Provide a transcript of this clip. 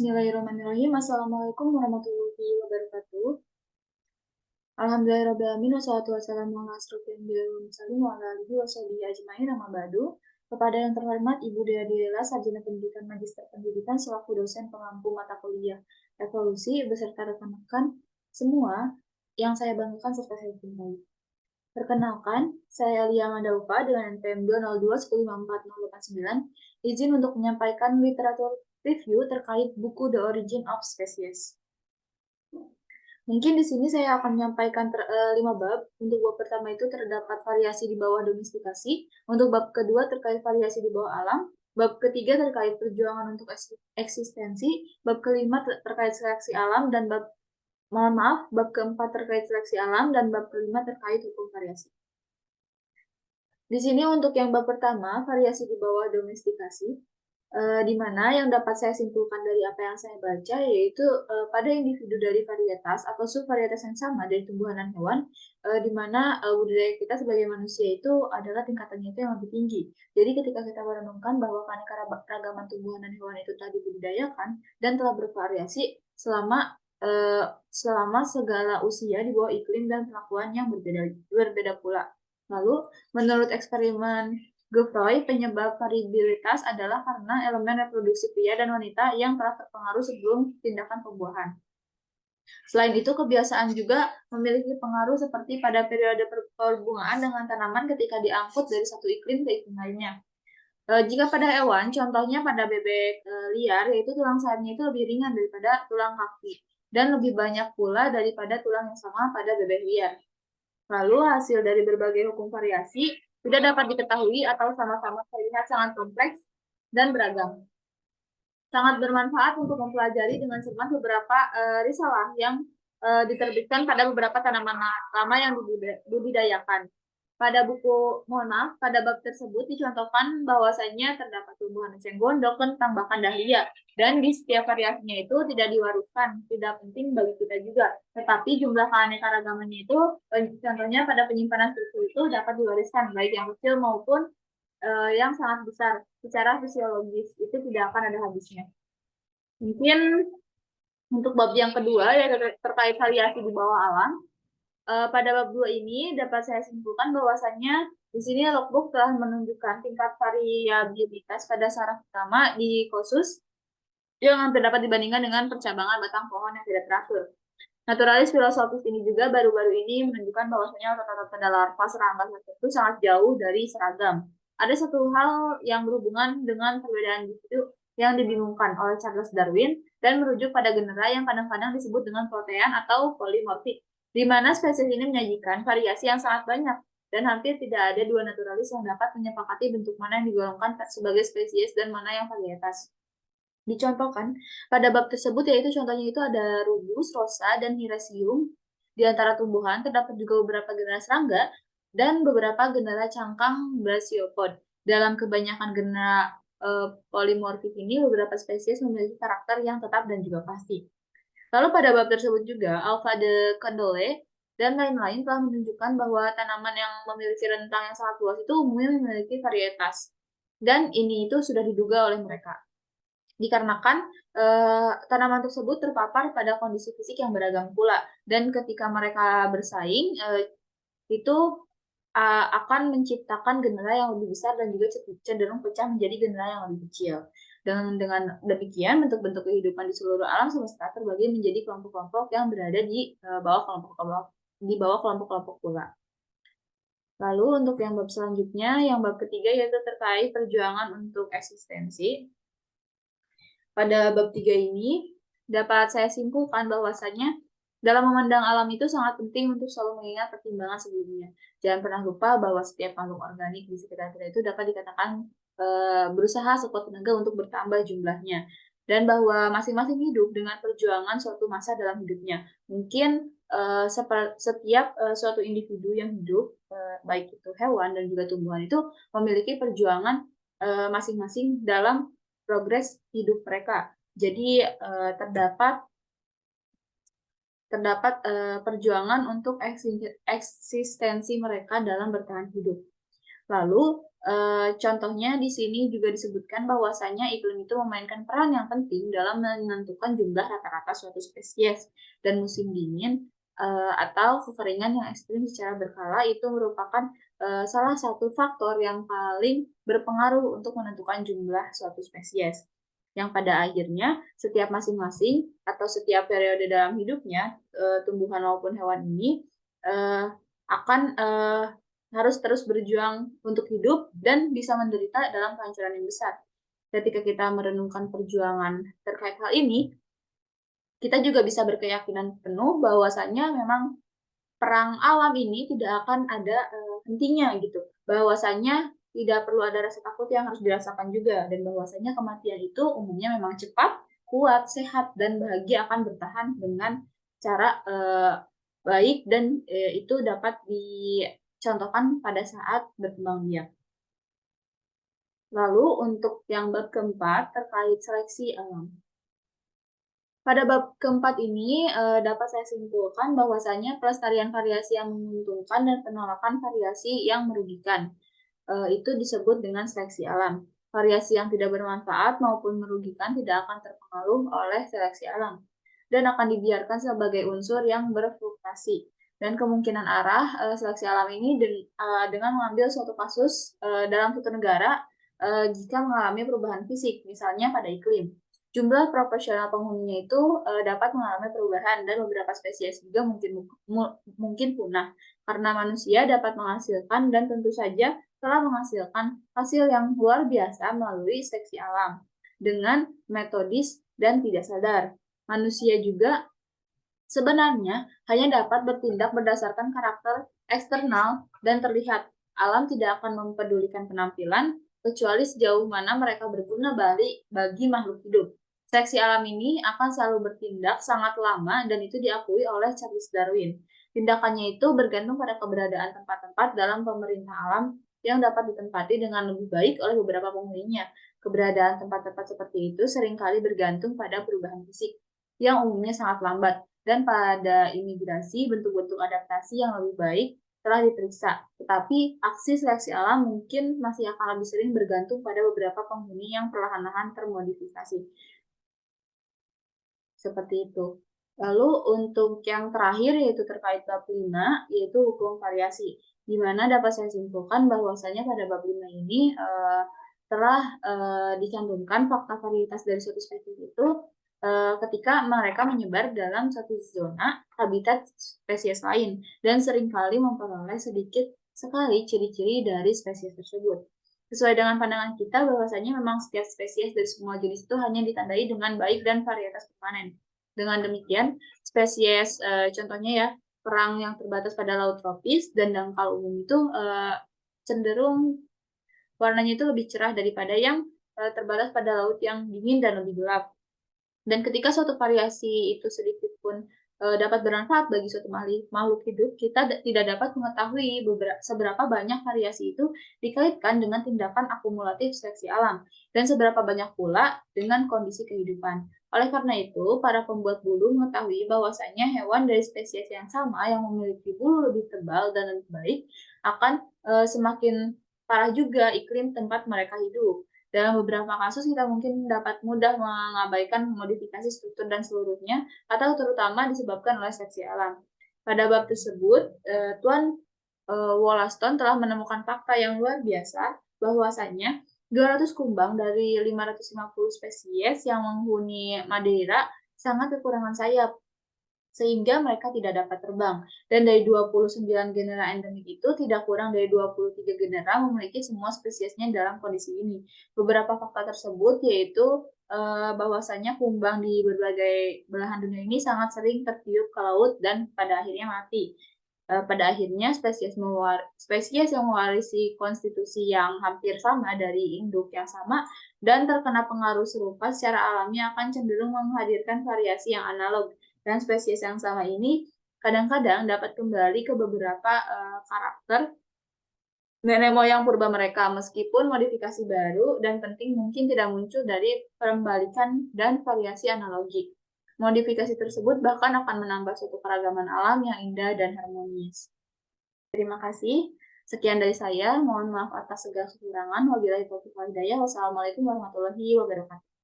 Bismillahirrahmanirrahim. Assalamualaikum warahmatullahi wabarakatuh. Alhamdulillahirrahmanirrahim. Wassalatu wassalamu ala asrofil anbiya'i wal mursalin wa ala alihi wa sahbihi ajma'in, amma ba'du. Kepada yang terhormat Ibu Dea Direla, Sarjana Pendidikan Magister Pendidikan selaku dosen pengampu mata kuliah Evolusi beserta rekan-rekan semua yang saya banggakan serta saya cintai. Perkenalkan, saya Lia Mandaupa dengan NPM 202154089, izin untuk menyampaikan literatur review terkait buku The Origin of Species. Mungkin di sini saya akan menyampaikan 5 bab. Untuk bab pertama itu terdapat variasi di bawah domestikasi. Untuk bab kedua terkait variasi di bawah alam. Bab ketiga terkait perjuangan untuk eksistensi. Bab kelima terkait seleksi alam dan bab keempat terkait seleksi alam dan bab kelima terkait hukum variasi. Di sini untuk yang bab pertama, variasi di bawah domestikasi, di mana yang dapat saya simpulkan dari apa yang saya baca yaitu pada individu dari varietas atau subvarietas yang sama dari tumbuhan dan hewan, di mana budidaya kita sebagai manusia itu adalah tingkatannya itu yang lebih tinggi. Jadi ketika kita merenungkan bahwa keanekaragaman tumbuhan dan hewan itu telah dibudidayakan dan telah bervariasi selama segala usia di bawah iklim dan perlakuan yang berbeda pula. Lalu, menurut eksperimen Geoffroy, penyebab variabilitas adalah karena elemen reproduksi pria dan wanita yang telah terpengaruh sebelum tindakan pembuahan. Selain itu, kebiasaan juga memiliki pengaruh seperti pada periode perbungaan dengan tanaman ketika diangkut dari satu iklim ke iklim lainnya. Jika pada hewan, contohnya pada bebek liar, yaitu tulang sayapnya itu lebih ringan daripada tulang kaki, dan lebih banyak pula daripada tulang yang sama pada bebek liar. Lalu, hasil dari berbagai hukum variasi tidak dapat diketahui atau sama-sama terlihat sangat kompleks dan beragam. Sangat bermanfaat untuk mempelajari dengan cermat beberapa risalah yang diterbitkan pada beberapa tanaman lama yang dibudidayakan. Pada bab tersebut dicontohkan bahwasanya terdapat tumbuhan eceng gondok, kentang, bahkan dahlia. Dan di setiap variasinya itu tidak diwariskan, tidak penting bagi kita juga. Tetapi jumlah keanekaragamannya itu, contohnya pada penyimpanan struktur itu dapat diwariskan, baik yang kecil maupun yang sangat besar. Secara fisiologis itu tidak akan ada habisnya. Mungkin untuk bab yang kedua, yaitu terkait variasi di bawah alam. Pada bab 2 ini dapat saya simpulkan bahwasannya di sini logbook telah menunjukkan tingkat variabilitas pada saraf utama di kosus yang hampir dapat dibandingkan dengan percabangan batang pohon yang tidak teratur. Naturalis filosofis ini juga baru-baru ini menunjukkan bahwasanya otot-otot pada larva serangga tertentu sangat jauh dari seragam. Ada satu hal yang berhubungan dengan perbedaan individu yang dibingungkan oleh Charles Darwin dan merujuk pada genera yang kadang-kadang disebut dengan protean atau polimorfik, di mana spesies ini menyajikan variasi yang sangat banyak dan hampir tidak ada dua naturalis yang dapat menyepakati bentuk mana yang digolongkan sebagai spesies dan mana yang varietas. Dicontohkan pada bab tersebut yaitu contohnya itu ada rubus, rosa, dan hirasium. Di antara tumbuhan terdapat juga beberapa genera serangga dan beberapa genera cangkang brasiopod. Dalam kebanyakan genera polimorfik ini beberapa spesies memiliki karakter yang tetap dan juga pasti. Lalu pada bab tersebut juga, Alpha de Candolle dan lain-lain telah menunjukkan bahwa tanaman yang memiliki rentang yang sangat luas itu umumnya memiliki varietas. Dan ini itu sudah diduga oleh mereka. Dikarenakan tanaman tersebut terpapar pada kondisi fisik yang beragam pula. Dan ketika mereka bersaing, itu akan menciptakan genera yang lebih besar dan juga cenderung pecah menjadi genera yang lebih kecil. Dengan demikian, bentuk-bentuk kehidupan di seluruh alam semesta terbagi menjadi kelompok-kelompok yang berada di bawah kelompok-kelompok pula. Lalu untuk yang bab selanjutnya, yang bab ketiga yaitu terkait perjuangan untuk eksistensi. Pada bab 3 ini dapat saya simpulkan bahwasannya dalam memandang alam itu sangat penting untuk selalu mengingat pertimbangan sebelumnya. Jangan pernah lupa bahwa setiap makhluk organik di sekitar kita itu dapat dikatakan berusaha sekuat tenaga untuk bertambah jumlahnya, dan bahwa masing-masing hidup dengan perjuangan suatu masa dalam hidupnya. Mungkin setiap suatu individu yang hidup, baik itu hewan dan juga tumbuhan, itu memiliki perjuangan masing-masing dalam progres hidup mereka. Jadi terdapat perjuangan untuk eksistensi mereka dalam bertahan hidup. Lalu Contohnya di sini juga disebutkan bahwasanya iklim itu memainkan peran yang penting dalam menentukan jumlah rata-rata suatu spesies, dan musim dingin atau kekeringan yang ekstrim secara berkala itu merupakan salah satu faktor yang paling berpengaruh untuk menentukan jumlah suatu spesies. Yang pada akhirnya setiap masing-masing atau setiap periode dalam hidupnya tumbuhan maupun hewan ini akan harus terus berjuang untuk hidup dan bisa menderita dalam kehancuran yang besar. Ketika kita merenungkan perjuangan terkait hal ini, kita juga bisa berkeyakinan penuh bahwasanya memang perang alam ini tidak akan ada hentinya gitu. Bahwasanya tidak perlu ada rasa takut yang harus dirasakan juga, dan bahwasanya kematian itu umumnya memang cepat, kuat, sehat, dan bahagia akan bertahan dengan cara baik, dan itu dapat dicontohkan pada saat berkembang biak. Lalu untuk yang bab keempat terkait seleksi alam. Pada bab keempat ini dapat saya simpulkan bahwasanya pelestarian variasi yang menguntungkan dan penolakan variasi yang merugikan itu disebut dengan seleksi alam. Variasi yang tidak bermanfaat maupun merugikan tidak akan terpengaruh oleh seleksi alam dan akan dibiarkan sebagai unsur yang berfluktuasi. Dan kemungkinan arah seleksi alam ini dengan mengambil suatu kasus dalam suatu negara jika mengalami perubahan fisik, misalnya pada iklim. Jumlah proporsional penghuninya itu dapat mengalami perubahan, dan beberapa spesies juga mungkin punah karena manusia dapat menghasilkan dan tentu saja telah menghasilkan hasil yang luar biasa melalui seleksi alam dengan metodis dan tidak sadar. Manusia juga sebenarnya hanya dapat bertindak berdasarkan karakter eksternal dan terlihat. Alam tidak akan mempedulikan penampilan kecuali sejauh mana mereka berguna bagi makhluk hidup. Seleksi alam ini akan selalu bertindak sangat lama dan itu diakui oleh Charles Darwin. Tindakannya itu bergantung pada keberadaan tempat-tempat dalam pemerintah alam yang dapat ditempati dengan lebih baik oleh beberapa penghuninya. Keberadaan tempat-tempat seperti itu seringkali bergantung pada perubahan fisik yang umumnya sangat lambat, dan pada imigrasi bentuk-bentuk adaptasi yang lebih baik telah diperiksa. Tetapi aksi seleksi alam mungkin masih akan lebih sering bergantung pada beberapa penghuni yang perlahan-lahan termodifikasi. Seperti itu. Lalu untuk yang terakhir yaitu terkait bab 5, yaitu hukum variasi, di mana dapat saya simpulkan bahwasanya pada bab 5 ini telah dicantumkan fakta varietas dari suatu spesies itu ketika mereka menyebar dalam satu zona habitat spesies lain dan seringkali memperoleh sedikit sekali ciri-ciri dari spesies tersebut. Sesuai dengan pandangan kita bahwasanya memang setiap spesies dari semua jenis itu hanya ditandai dengan baik dan varietas permanen. Dengan demikian, spesies contohnya ya, kerang yang terbatas pada laut tropis dan dangkal umum itu cenderung warnanya itu lebih cerah daripada yang terbatas pada laut yang dingin dan lebih gelap. Dan ketika suatu variasi itu sedikit pun dapat bermanfaat bagi suatu makhluk hidup, kita tidak dapat mengetahui seberapa banyak variasi itu dikaitkan dengan tindakan akumulatif seleksi alam, dan seberapa banyak pula dengan kondisi kehidupan. Oleh karena itu, para pembuat bulu mengetahui bahwasanya hewan dari spesies yang sama yang memiliki bulu lebih tebal dan lebih baik akan semakin parah juga iklim tempat mereka hidup. Dalam beberapa kasus kita mungkin dapat mudah mengabaikan modifikasi struktur dan seluruhnya, atau terutama disebabkan oleh seleksi alam. Pada bab tersebut, Tuan Wollaston telah menemukan fakta yang luar biasa bahwasanya 200 kumbang dari 550 spesies yang menghuni Madeira sangat kekurangan sayap, sehingga mereka tidak dapat terbang. Dan dari 29 genera endemik itu, tidak kurang dari 23 genera memiliki semua spesiesnya dalam kondisi ini. Beberapa fakta tersebut yaitu bahwasanya kumbang di berbagai belahan dunia ini sangat sering tertiup ke laut dan pada akhirnya mati. Pada akhirnya spesies yang mewarisi konstitusi yang hampir sama dari induk yang sama dan terkena pengaruh serupa secara alami akan cenderung menghadirkan variasi yang analog, dan spesies yang sama ini kadang-kadang dapat kembali ke beberapa karakter nenek moyang purba mereka, meskipun modifikasi baru dan penting mungkin tidak muncul dari pembalikan dan variasi analogi. Modifikasi tersebut bahkan akan menambah suatu keragaman alam yang indah dan harmonis. Terima kasih. Sekian dari saya, mohon maaf atas segala kekurangan. Wabillahi taufiq wal hidayah. Wassalamualaikum warahmatullahi wabarakatuh.